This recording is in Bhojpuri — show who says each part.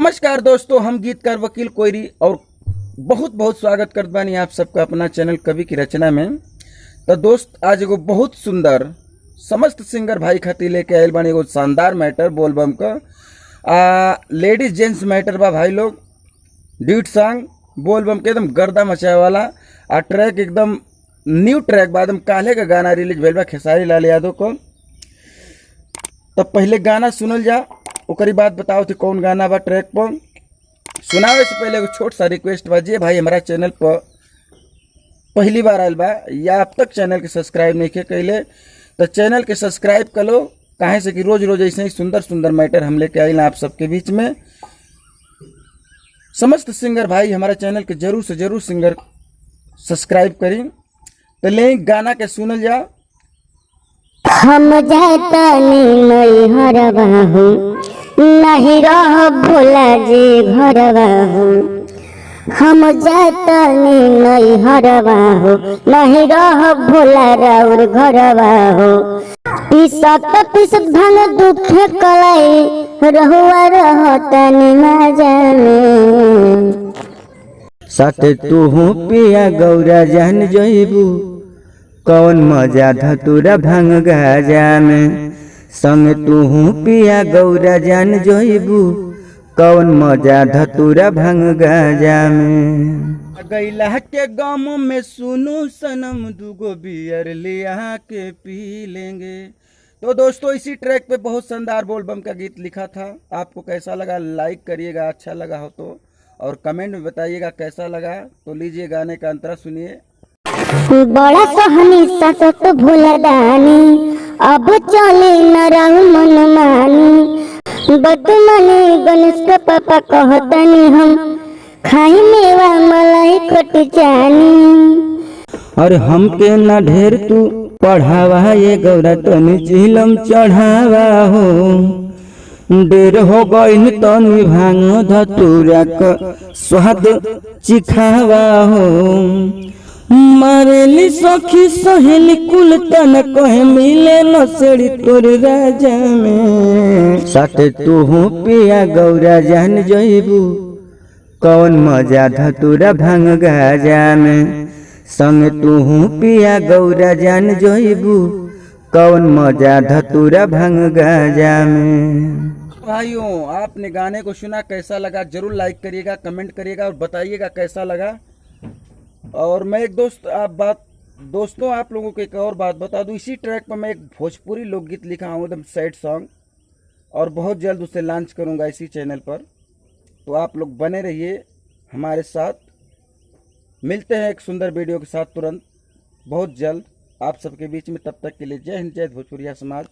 Speaker 1: नमस्कार दोस्तों, हम गीतकार वकील कोयरी और बहुत बहुत स्वागत करते बानी आप सबका अपना चैनल कवि की रचना में। तो दोस्त आज एगो बहुत सुंदर समस्त सिंगर भाई खातिर लेके आयल बानी एगो शानदार मैटर बोलबम का लेडीज जेंट्स मैटर बा भाई लोग। ड्यूट सॉन्ग बोलबम के एकदम गर्दा मचाए वाला ट्रैक एकदम न्यू ट्रैक बा, एकदम काले का गाना रिलीज भेल बा खेसारी लाल यादव को। तो पहले गाना सुनल जा, ओकरी बात बताओ थी कौन गाना बा ट्रैक पर। सुनावे से पहले एगो छोट सा रिक्वेस्ट बा, जे भाई हमारा चैनल पर पहली बार आयल बा या अब तक चैनल के सब्सक्राइब नहीं कैले तो चैनल के सब्सक्राइब कर लो, काहे से कि रोज रोज ऐसे ही सुंदर सुंदर मैटर हम लेके आए आप सबके बीच में। समस्त सिंगर भाई हमारा चैनल के जरूर से जरूर सिंगर सब्सक्राइब करी। तो ले गाना के सुनल जा।
Speaker 2: हम जातनी नहीं हरवा हूँ, नहीं रह भोला जी घरवा हूँ। हम जातनी नहीं हरवा हूँ, नहीं रह भोला राउर घरवा हूँ। पीसत भांग दुखे कलाई रहुआ रहतनी ना जाने।
Speaker 3: साथे तू पिया गौरा जान जइबू, कौन मजा धतुरा भांग गाजा में। संग तू पिया गौरा जान जइबू, कौन मजा धतुरा भांग गाजा में।
Speaker 1: गैला के गम में सुनू सनम दुगो बियर लिया के पी लेंगे। तो दोस्तों इसी ट्रैक पे बहुत शानदार बोलबम का गीत लिखा था। आपको कैसा लगा लाइक करिएगा, अच्छा लगा हो तो, और कमेंट में बताइएगा कैसा लगा। तो लीजिए गाने का अंतरा सुनिए।
Speaker 2: बड़ा सहनी ससत भोला दानी, अब चले न रहू मन मानी। बदमनी गणेश के पापा कहतनी हम, खाई मेवा मलाई कट जानी।
Speaker 3: और हमके न ढेर तू पढ़ावा ये गौरा, तनी चिलम चढ़ावा हो। देर हो गई तनी भांग धतुरा का स्वाद चिखावा हो। मारेली सखी सहेली कुल तन कहे मिले नसेड़ी तोर राजा में। साथे तू पिया गौरा जान जइबू, कौन मजा धतुरा भांग गाजा में। संग तू पिया गौरा जान जइबू, कौन मजा धतुरा भांग गाजा में।
Speaker 1: भाइयों आपने गाने को सुना, कैसा लगा जरूर लाइक करिएगा, कमेंट करिएगा और बताइएगा कैसा लगा। और मैं एक दोस्तों आप लोगों को एक और बात बता दूं, इसी ट्रैक पर मैं एक भोजपुरी लोकगीत लिखा हूँ एकदम सैड सॉन्ग, और बहुत जल्द उसे लॉन्च करूँगा इसी चैनल पर। तो आप लोग बने रहिए हमारे साथ। मिलते हैं एक सुंदर वीडियो के साथ तुरंत बहुत जल्द आप सबके बीच में। तब तक के लिए जय हिंद, जय भोजपुरिया समाज।